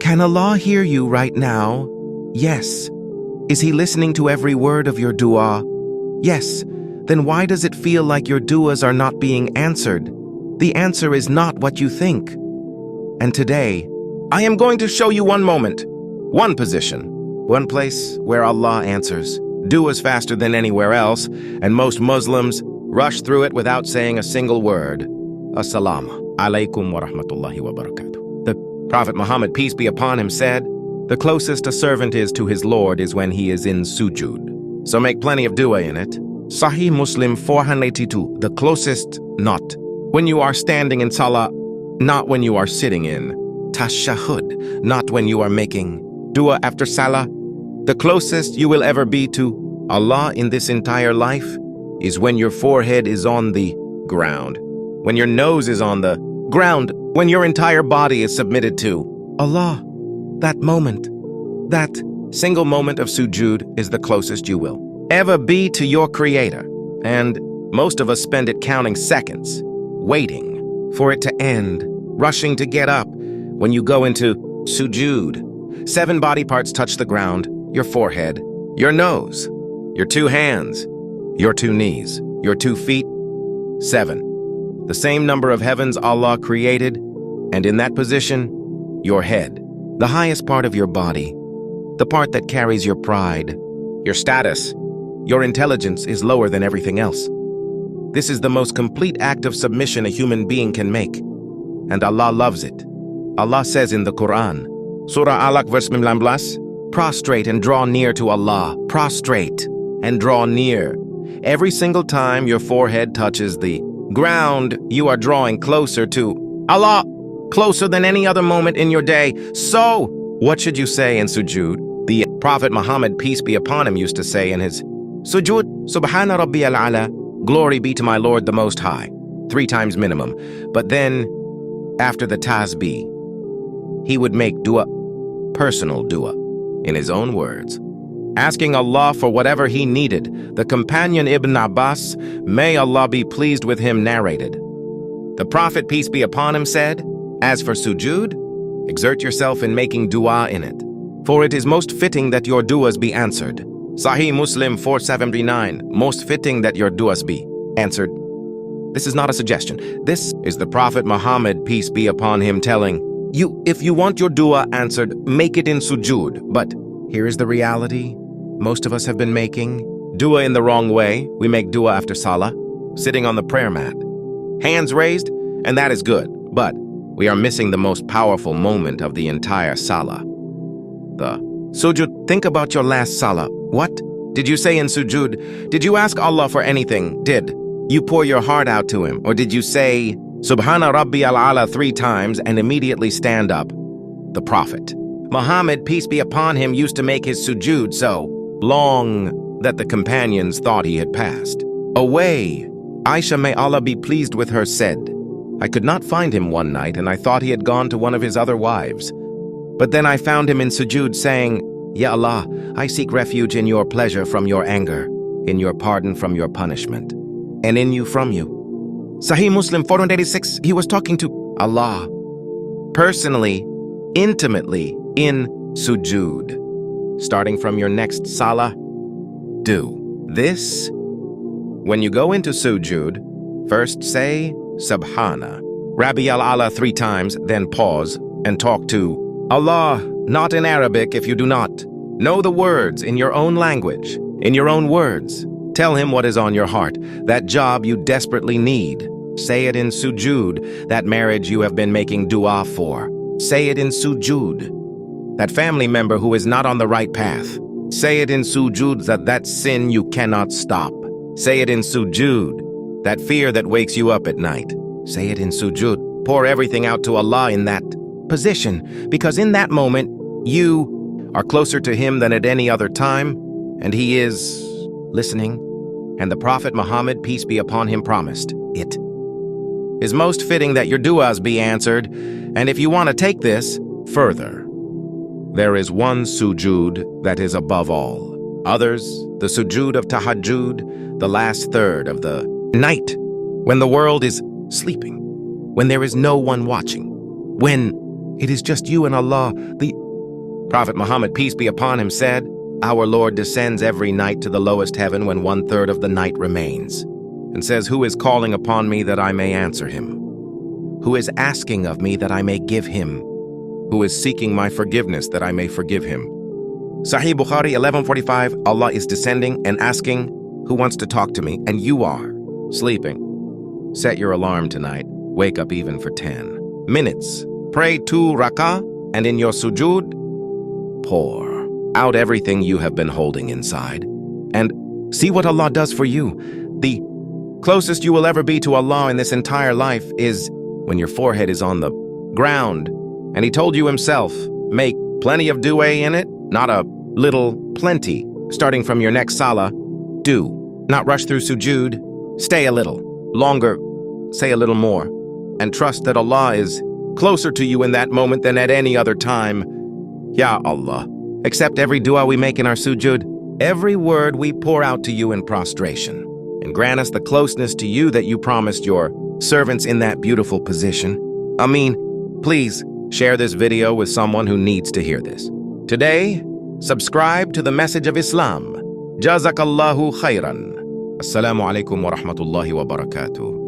Can Allah hear you right now? Yes. Is He listening to every word of your dua? Yes. Then why does it feel like your duas are not being answered? The answer is not what you think. And today, I am going to show you one moment, one position, one place where Allah answers. Duas faster than anywhere else, and most Muslims rush through it without saying a single word. Assalamu alaikum wa rahmatullahi wa barakatuh. The Prophet Muhammad, peace be upon him, said, "The closest a servant is to his Lord is when he is in sujood. So make plenty of dua in it." Sahih Muslim 482, the closest, not when you are standing in salah, not when you are sitting in tashahhud, not when you are making dua after salah. The closest you will ever be to Allah in this entire life is when your forehead is on the ground, when your nose is on the ground, when your entire body is submitted to Allah. That moment, that single moment of sujood is the closest you will ever be to your Creator. And most of us spend it counting seconds, waiting for it to end, rushing to get up. When you go into sujood, 7 body parts touch the ground: your forehead, your nose, your 2 hands, your 2 knees, your 2 feet. 7. The same number of heavens Allah created, and in that position, your head, the highest part of your body, the part that carries your pride, your status, your intelligence, is lower than everything else. This is the most complete act of submission a human being can make, and Allah loves it. Allah says in the Quran, Surah Alaq verse 19, prostrate and draw near to Allah. Prostrate and draw near. Every single time your forehead touches the ground, you are drawing closer to Allah, closer than any other moment in your day. So, what should you say in sujood? The Prophet Muhammad, peace be upon him, used to say in his sujood, Subhana Rabbi al-Ala, glory be to my Lord the Most High, 3 times minimum. But then, after the tasbih, he would make dua, personal dua, in his own words, asking Allah for whatever he needed. The companion Ibn Abbas, may Allah be pleased with him, narrated, the Prophet, peace be upon him, said, as for sujood, exert yourself in making dua in it, for it is most fitting that your duas be answered. Sahih Muslim 479, most fitting that your duas be answered. This is not a suggestion. This is the Prophet Muhammad, peace be upon him, telling you, if you want your dua answered, make it in sujood. But here is the reality. Most of us have been making dua in the wrong way. We make dua after salah, sitting on the prayer mat, hands raised, and that is good. But we are missing the most powerful moment of the entire salah, the sujood. Think about your last salah. What did you say in sujood? Did you ask Allah for anything? Did you pour your heart out to Him? Or did you say, Subhana Rabbi al-Ala 3 times and immediately stand up? The Prophet Muhammad, peace be upon him, used to make his sujood so long that the companions thought he had passed away. Aisha, may Allah be pleased with her, said, I could not find him one night, and I thought he had gone to one of his other wives. But then I found him in sujood saying, Ya Allah, I seek refuge in your pleasure from your anger, in your pardon from your punishment, and in you from you. Sahih Muslim 486, he was talking to Allah, personally, intimately, in sujood. Starting from your next salah, do this. When you go into sujood, first say, Subhana Rabbi al-Ala 3 times, then pause and talk to Allah, not in Arabic if you do not know the words, in your own language, in your own words. Tell Him what is on your heart, that job you desperately need. Say it in sujood, that marriage you have been making dua for. Say it in sujood, that family member who is not on the right path. Say it in sujood, that sin you cannot stop. Say it in sujood, that fear that wakes you up at night. Say it in sujood. Pour everything out to Allah in that position, because in that moment, you are closer to Him than at any other time, and He is listening. And the Prophet Muhammad, peace be upon him, promised it is most fitting that your duas be answered. And if you want to take this further, there is one sujood that is above all others, the sujood of tahajjud, the last third of the night, when the world is sleeping, when there is no one watching, when It is just you and Allah. The Prophet Muhammad, peace be upon him, said, "Our Lord descends every night to the lowest heaven when 1/3 of the night remains, and says, 'Who is calling upon me that I may answer him? Who is asking of me that I may give him? Who is seeking my forgiveness that I may forgive him?'" Sahih Bukhari 11:45, Allah is descending and asking, "Who wants to talk to me?" And you are sleeping. Set your alarm tonight. Wake up even for 10 minutes. Pray 2 rak'ah, and in your sujood, pour out everything you have been holding inside. And see what Allah does for you. The closest you will ever be to Allah in this entire life is when your forehead is on the ground. And He told you Himself, make plenty of dua in it, not a little, plenty. Starting from your next salah, do. Not rush through sujood. Stay a little longer, say a little more, and trust that Allah is closer to you in that moment than at any other time. Ya Allah, accept every dua we make in our sujood, every word we pour out to you in prostration, and grant us the closeness to you that you promised your servants in that beautiful position. Ameen. Please share this video with someone who needs to hear this. Today, subscribe to the message of Islam. Jazakallahu khairan. Assalamu alaikum wa rahmatullahi wa barakatuh.